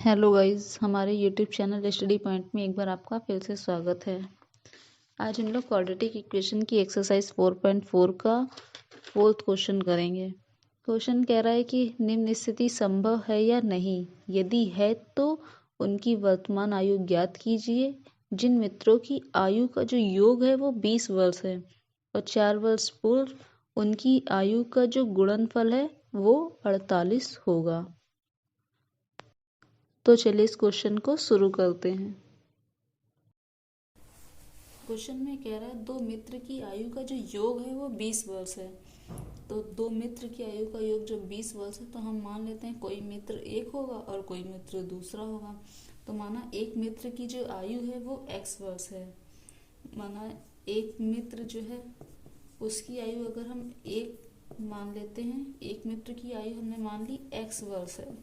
Hello guys, हमारे YouTube channel study point में एक बार आपका फिर से स्वागत है। आज हम लोग क्वाड्रेटिक इक्वेशन की एक्सरसाइज 4.4 का फोर्थ क्वेश्चन करेंगे। क्वेश्चन कह रहा है कि निम्न स्थिति संभव है या नहीं, यदि है तो उनकी वर्तमान आयु ज्ञात कीजिए। जिन मित्रों की आयु का जो योग है वो 20 वर्ष है और 4 वर्ष पूर्व उनकी आयु का जो गुणनफल है वो 48 होगा। तो चलिए इस क्वेश्चन को शुरू करते हैं। क्वेश्चन में कह रहा है दो मित्र की आयु का जो योग है वो 20 वर्ष है। तो दो मित्र की आयु का योग जब 20 वर्ष है तो हम मान लेते हैं कोई मित्र एक होगा और कोई मित्र दूसरा होगा। तो माना एक मित्र की जो आयु है वो x वर्ष है। माना एक मित्र जो है उसकी आयु अगर हम एक मान लेते हैं, एक मित्र की आयु हमने मान ली x वर्ष है।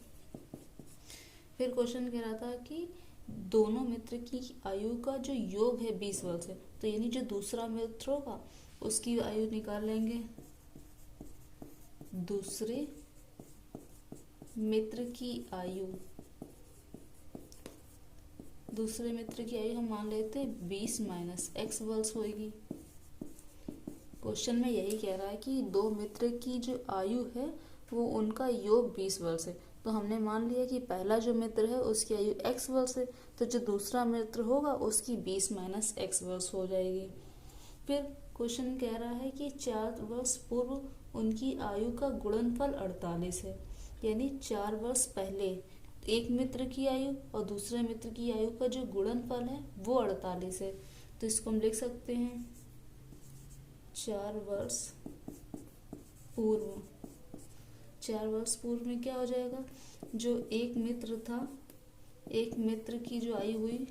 फिर क्वेश्चन कह रहा था कि दोनों मित्र की आयु का जो योग है 20 वर्ष है, तो यानी जो दूसरा मित्र होगा उसकी आयु निकाल लेंगे। दूसरे मित्र की आयु हम मान लेते हैं 20 माइनस x वर्ष होगी। क्वेश्चन में यही कह रहा है कि दो मित्र की जो आयु है वो उनका योग 20 वर्ष है। तो हमने मान लिया कि पहला जो मित्र है उसकी आयु x वर्ष है, तो जो दूसरा मित्र होगा उसकी 20 माइनस x वर्ष हो जाएगी। फिर क्वेश्चन कह रहा है कि 4 वर्ष पूर्व उनकी आयु का गुणनफल 48 है, यानी 4 वर्ष पहले एक मित्र की आयु और दूसरे मित्र की आयु का जो गुणनफल है वो 48 है। तो इसको हम लिख सकते हैं 4 वर्ष पूर्व। 4 वर्ष पूर्व में क्या हो जाएगा, जो एक मित्र था, एक मित्र की जो आयु हुई,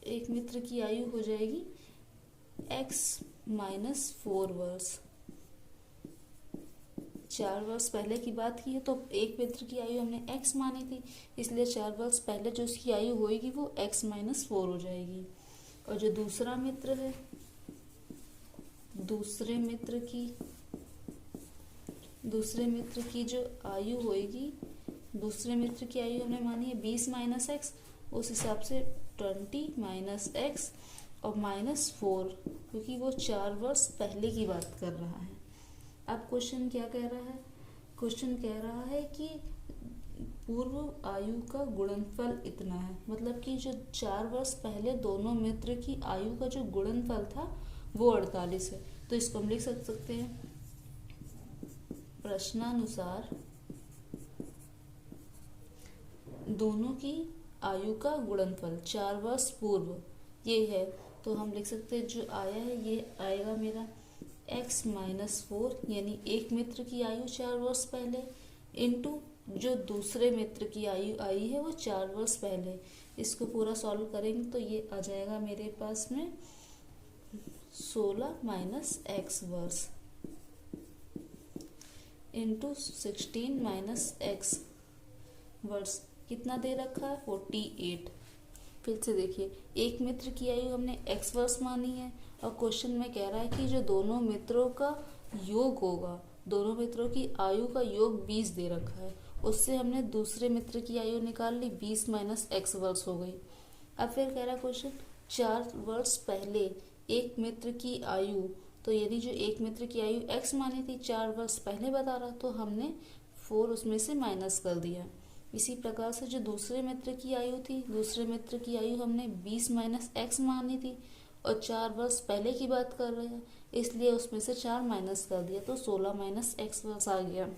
एक मित्र की आयु हो जाएगी x माइनस 4 वर्ष। 4 वर्ष पहले की बात की है तो एक मित्र की आयु हमने x मानी थी, इसलिए 4 वर्ष पहले जो उसकी आयु होगी वो x माइनस 4 हो जाएगी। और जो दूसरा मित्र है, दूसरे मित्र की जो आयु होगी, दूसरे मित्र की आयु हमने मानी है 20 माइनस एक्स, उस हिसाब से 20 माइनस एक्स और माइनस 4, क्योंकि वो 4 वर्ष पहले की बात कर रहा है। अब क्वेश्चन क्या कह रहा है, क्वेश्चन कह रहा है कि पूर्व आयु का गुणनफल इतना है, मतलब कि जो 4 वर्ष पहले दोनों मित्र की आयु का जो गुणनफल था वो 48 है। तो इसको हम लिख सकते हैं प्रश्नानुसार दोनों की आयु का गुणनफल 4 वर्ष पूर्व ये है। तो हम लिख सकते हैं जो आया है ये आएगा मेरा x माइनस 4, यानी एक मित्र की आयु 4 वर्ष पहले इंटू जो दूसरे मित्र की आयु आई है वो 4 वर्ष पहले। इसको पूरा सॉल्व करेंगे तो ये आ जाएगा मेरे पास में 16 माइनस x वर्ष इंटू 16 माइनस x वर्ष, कितना दे रखा है 48। फिर से देखिए, एक मित्र की आयु हमने x वर्ष मानी है और क्वेश्चन में कह रहा है कि जो दोनों मित्रों का योग होगा, दोनों मित्रों की आयु का योग 20 दे रखा है, उससे हमने दूसरे मित्र की आयु निकाल ली, 20 माइनस x वर्ष हो गई। अब फिर कह रहा है क्वेश्चन 4 वर्ष पहले एक मित्र की आयु, तो यदि जो एक मित्र की आयु x मानी थी 4 वर्ष पहले बता रहा, तो हमने 4 उसमें से माइनस कर दिया। इसी प्रकार से जो दूसरे मित्र की आयु थी, दूसरे मित्र की आयु हमने 20 माइनस x मानी थी और 4 वर्ष पहले की बात कर रहे हैं, इसलिए उसमें से 4 माइनस कर दिया, तो 16 माइनस x वर्ष आ गया।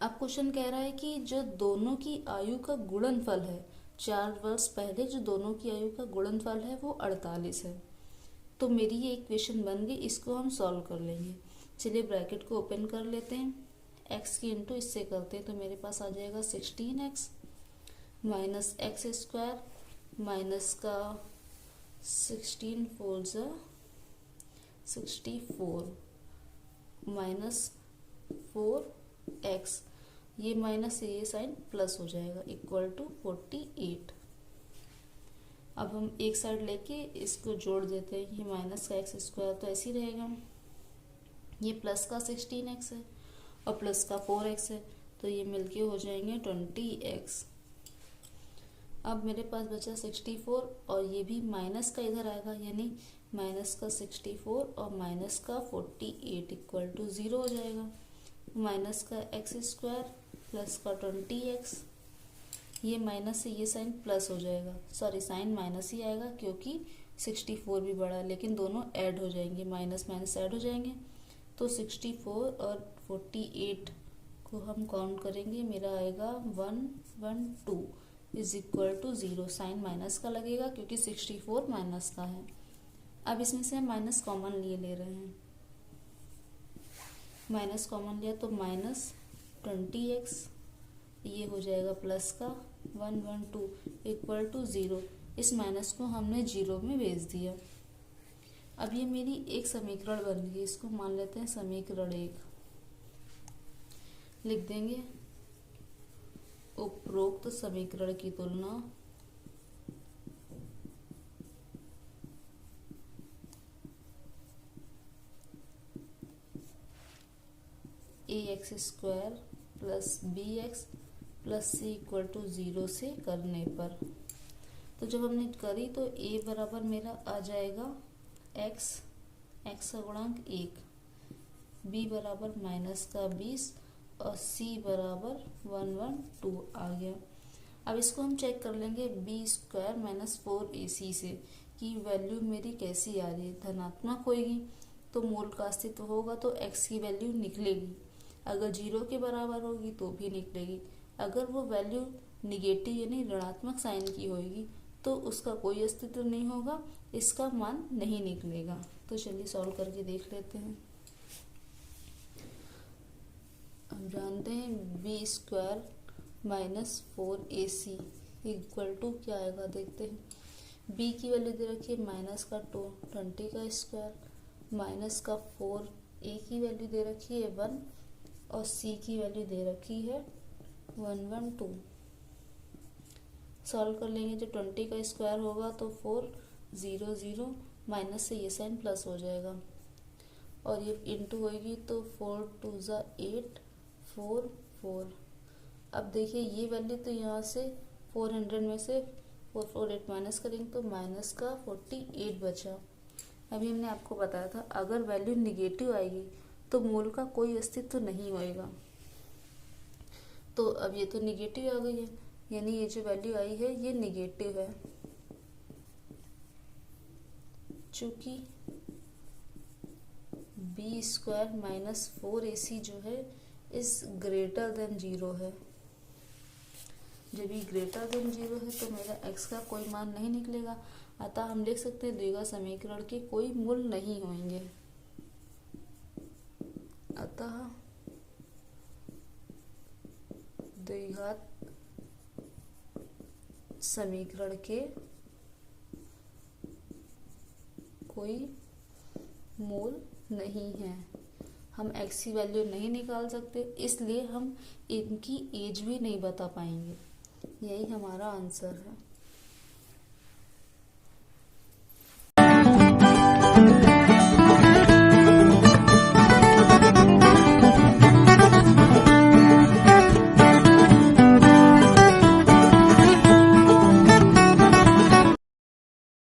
अब क्वेश्चन कह रहा है कि जो दोनों की आयु का गुणनफल है, 4 वर्ष पहले जो दोनों की आयु का गुणनफल है वो 48 है। तो मेरी ये इक्वेशन बन गई, इसको हम सॉल्व कर लेंगे। चलिए ब्रैकेट को ओपन कर लेते हैं, x की इंटू इससे करते हैं तो मेरे पास आ जाएगा 16x minus x square minus का 16 4 जा 64 माइनस 4x, ये माइनस से ये साइन प्लस हो जाएगा इक्वल टू 48। अब हम एक साइड लेके इसको जोड़ देते हैं, ये माइनस का एक्स स्क्वायर तो ऐसे ही रहेगा, ये प्लस का 16x है और प्लस का 4x है, तो ये मिलके हो जाएंगे 20x। अब मेरे पास बचा 64 और ये भी माइनस का इधर आएगा, यानी माइनस का 64 और माइनस का 48 इक्वल टू 0 हो जाएगा। माइनस का एक्स स्क्वायर प्लस का 20x, ये माइनस से ये साइन प्लस हो जाएगा, सॉरी साइन माइनस ही आएगा क्योंकि 64 भी बड़ा है, लेकिन दोनों ऐड हो जाएंगे, माइनस माइनस ऐड हो जाएंगे। तो 64 और 48 को हम काउंट करेंगे, मेरा आएगा 112 is equal to 0। Sign minus का लगेगा क्योंकि 64 माइनस का है। अब इसमें से हम माइनस कॉमन ले रहे हैं, माइनस कॉमन लिया तो माइनस 20x, ये हो जाएगा प्लस का 112 इक्वल टू 0। इस माइनस को हमने 0 में भेज दिया। अब ये मेरी एक समीकरण बन गई, इसको मान लेते हैं समीकरण 1। लिख देंगे उपरोक्त समीकरण की तुलना ax square plus bx plus c equal to 0 से करने पर। तो जब हमने करी तो a बराबर मेरा आ जाएगा x, x का गुणांक 1, b बराबर माइनस का 20 और c बराबर 112 आ गया। अब इसको हम चेक कर लेंगे b स्क्वायर माइनस 4ac से कि वैल्यू मेरी कैसी आ रही है। धनात्मक होगी तो मूल का अस्तित्व होगा तो x की वैल्यू निकलेगी, अगर 0 के बराबर होगी तो भी निकलेगी। अगर वो वैल्यू निगेटिव यानी ऋणात्मक साइन की होगी तो उसका कोई अस्तित्व नहीं होगा, इसका मान नहीं निकलेगा। तो चलिए सॉल्व करके देख लेते हैं। हम जानते हैं B square minus 4ac equal to क्या आएगा, देखते हैं। b की वैल्यू दे रखी है माइनस का 20 का स्क्वायर, माइनस का 4a की वैल्यू दे रखी है 1 और c की वैल्यू दे रखी है 112। सॉल्व कर लेंगे, जो 20 का स्क्वायर होगा तो 4 0 0 माइनस से ये साइन प्लस हो जाएगा और ये इंटू होगी तो 4 2 ज़ा 8 4 4। अब देखिए ये वैल्यू तो यहाँ से 400 में से 448 माइनस करेंगे तो माइनस का 48 बचा। अभी हमने आपको बताया था अगर वैल्यू निगेटिव आएगी तो मूल का कोई अस्तित्व नहीं होएगा। तो अब ये तो निगेटिव आ गई है, यानी ये जो वैल्यू आई है ये निगेटिव है। चूंकि बी स्क्वायर माइनस 4ac जो है इस ग्रेटर देन 0 है। जब ये ग्रेटर देन 0 है तो मेरा x का कोई मान नहीं निकलेगा, अतः हम लिख सकते हैं द्विघात समीकरण के कोई मूल नहीं होंगे। अतः द्विघात समीकरण के कोई मूल नहीं है। हम x की वैल्यू नहीं निकाल सकते, इसलिए हम इनकी एज भी नहीं बता पाएंगे। यही हमारा आंसर है।